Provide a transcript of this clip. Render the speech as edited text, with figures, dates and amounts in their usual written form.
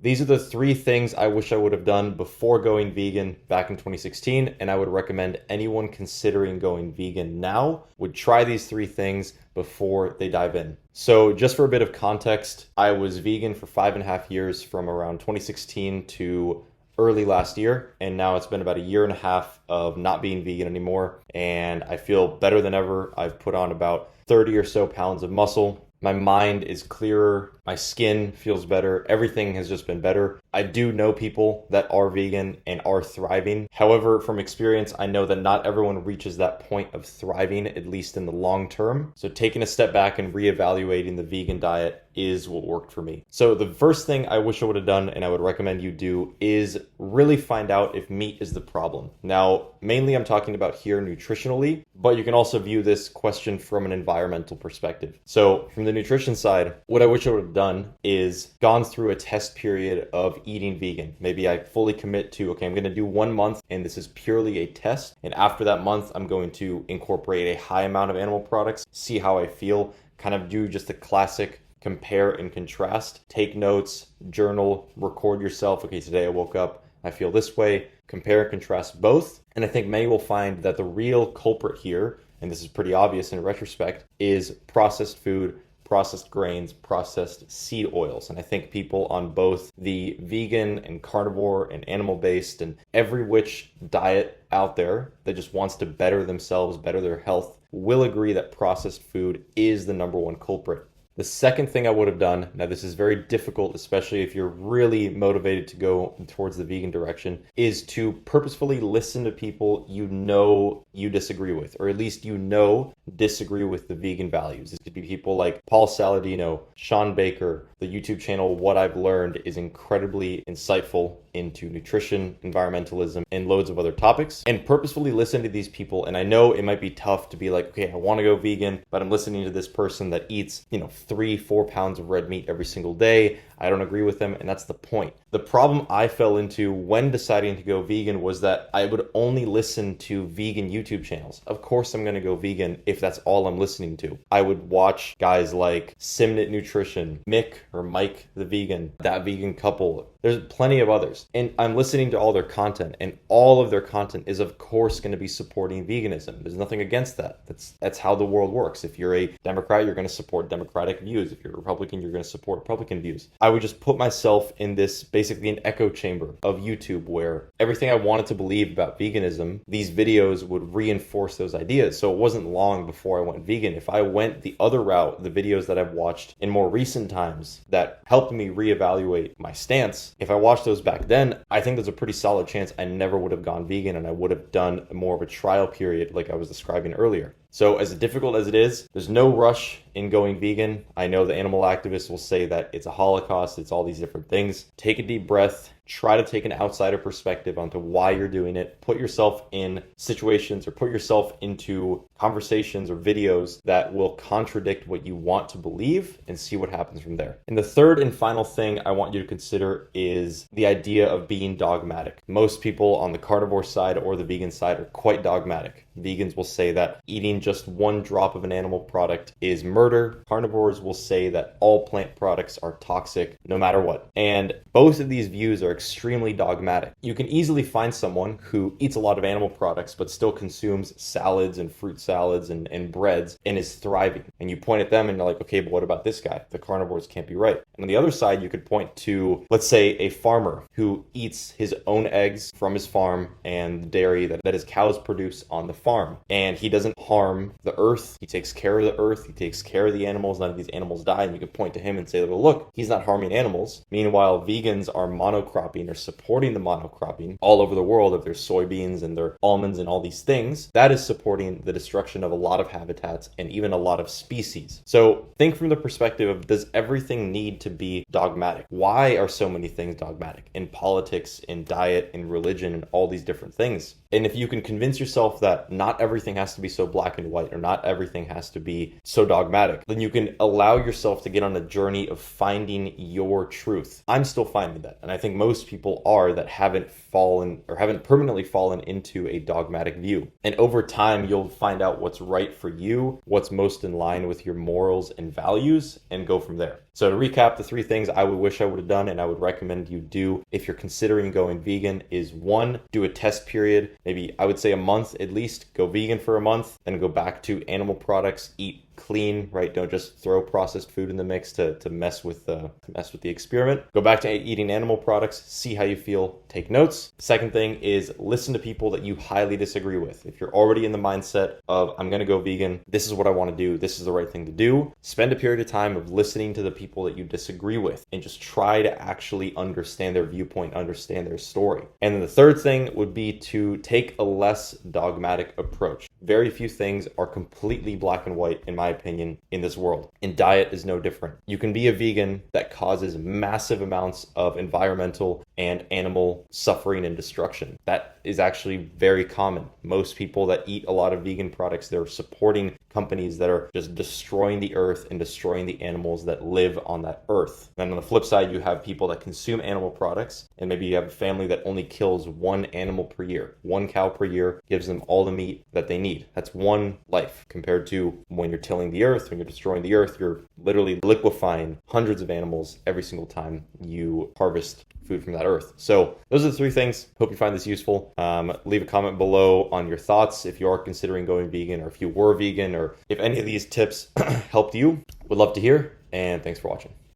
these are the 3 things I wish I would have done before going vegan back in 2016, and I would recommend anyone considering going vegan now would try these 3 things before they dive in. So just for a bit of context, I was vegan for 5.5 years from around 2016 to early last year, and now it's been about a year and a half of not being vegan anymore, and I feel better than ever. I've put on about 30 or so pounds of muscle. My mind is clearer, my skin feels better, everything has just been better. I do know people that are vegan and are thriving. However, from experience, I know that not everyone reaches that point of thriving, at least in the long term. So taking a step back and reevaluating the vegan diet is what worked for me. So the first thing I wish I would have done, and I would recommend you do, is really find out if meat is the problem. Now, mainly I'm talking about here nutritionally, but you can also view this question from an environmental perspective. So from the nutrition side, what I wish I would have done is gone through a test period of eating vegan. Maybe I fully commit to, okay, I'm going to do 1 month and this is purely a test. And after that month, I'm going to incorporate a high amount of animal products, see how I feel, kind of do just a classic compare and contrast, take notes, journal, record yourself. Okay, today I woke up, I feel this way, compare and contrast both. And I think many will find that the real culprit here, and this is pretty obvious in retrospect, is processed food, processed grains, processed seed oils. And I think people on both the vegan and carnivore and animal-based and every which diet out there that just wants to better themselves, better their health, will agree that processed food is the number 1 culprit. The second thing I would have done, now this is very difficult, especially if you're really motivated to go towards the vegan direction, is to purposefully listen to people you know you disagree with, or at least you know disagree with the vegan values. This could be people like Paul Saladino, Shawn Baker. The YouTube channel What I've Learned is incredibly insightful into nutrition, environmentalism, and loads of other topics. And purposefully listen to these people. And I know it might be tough to be like, okay, I want to go vegan, but I'm listening to this person that eats, 3-4 pounds of red meat every single day. I don't agree with them, and that's the point. The problem I fell into when deciding to go vegan was that I would only listen to vegan YouTube channels. Of course I'm going to go vegan if that's all I'm listening to. I would watch guys like Simnit Nutrition, Mick or Mike the Vegan, That Vegan Couple. There's plenty of others. And I'm listening to all their content, and all of their content is of course going to be supporting veganism. There's nothing against that. That's how the world works. If you're a Democrat, you're going to support Democratic views. If you're a Republican, you're going to support Republican views. I would just put myself in this basically an echo chamber of YouTube where everything I wanted to believe about veganism, these videos would reinforce those ideas. So it wasn't long before I went vegan. If I went the other route, the videos that I've watched in more recent times that helped me reevaluate my stance, if I watched those back then, I think there's a pretty solid chance I never would have gone vegan, and I would have done more of a trial period like I was describing earlier. So as difficult as it is, there's no rush in going vegan. I know the animal activists will say that it's a holocaust, it's all these different things. Take a deep breath. Try to take an outsider perspective onto why you're doing it. Put yourself in situations or put yourself into conversations or videos that will contradict what you want to believe and see what happens from there. And the third and final thing I want you to consider is the idea of being dogmatic. Most people on the carnivore side or the vegan side are quite dogmatic. Vegans will say that eating just 1 drop of an animal product is murder. Carnivores will say that all plant products are toxic no matter what. And both of these views are extremely dogmatic. You can easily find someone who eats a lot of animal products but still consumes salads and fruit salads and breads and is thriving. And you point at them and you're like, okay, but what about this guy? The carnivores can't be right. And on the other side, you could point to, let's say, a farmer who eats his own eggs from his farm and the dairy that his cows produce on the farm. And he doesn't harm the earth. He takes care of the earth. He takes care of the animals. None of these animals die. And you could point to him and say, well, look, he's not harming animals. Meanwhile, vegans are monocropping or supporting the monocropping all over the world of their soybeans and their almonds and all these things. That is supporting the destruction of a lot of habitats and even a lot of species. So think from the perspective of, does everything need to be dogmatic? Why are so many things dogmatic in politics, in diet, in religion, and all these different things? And if you can convince yourself that not everything has to be so black and white or not everything has to be so dogmatic, then you can allow yourself to get on a journey of finding your truth. I'm still finding that. And I think most most people are that haven't permanently fallen into a dogmatic view. And over time, you'll find out what's right for you, what's most in line with your morals and values, and go from there. So to recap, the 3 things I would wish I would have done and I would recommend you do if you're considering going vegan is 1, do a test period. Maybe I would say a month at least. Go vegan for a month, then go back to animal products, eat clean, right? Don't just throw processed food in the mix to mess with the experiment. Go back to eating animal products, see how you feel, take notes. Second thing is listen to people that you highly disagree with. If you're already in the mindset of I'm going to go vegan, this is what I want to do, this is the right thing to do, spend a period of time of listening to the people that you disagree with and just try to actually understand their viewpoint, understand their story. And then the third thing would be to take a less dogmatic approach. Very few things are completely black and white, in my opinion, in this world. And diet is no different. You can be a vegan that causes massive amounts of environmental and animal suffering and destruction. That is actually very common. Most people that eat a lot of vegan products, they're supporting companies that are just destroying the earth and destroying the animals that live on that earth. And on the flip side, you have people that consume animal products, and maybe you have a family that only kills 1 animal per year. 1 cow per year gives them all the meat that they need. That's 1 life compared to when you're tilling the earth, when you're destroying the earth, you're literally liquefying hundreds of animals every single time you harvest food from that earth. So those are the 3 things. Hope you find this useful. Leave a comment below on your thoughts if you are considering going vegan, or if you were vegan, or if any of these tips helped you. Would love to hear, and thanks for watching.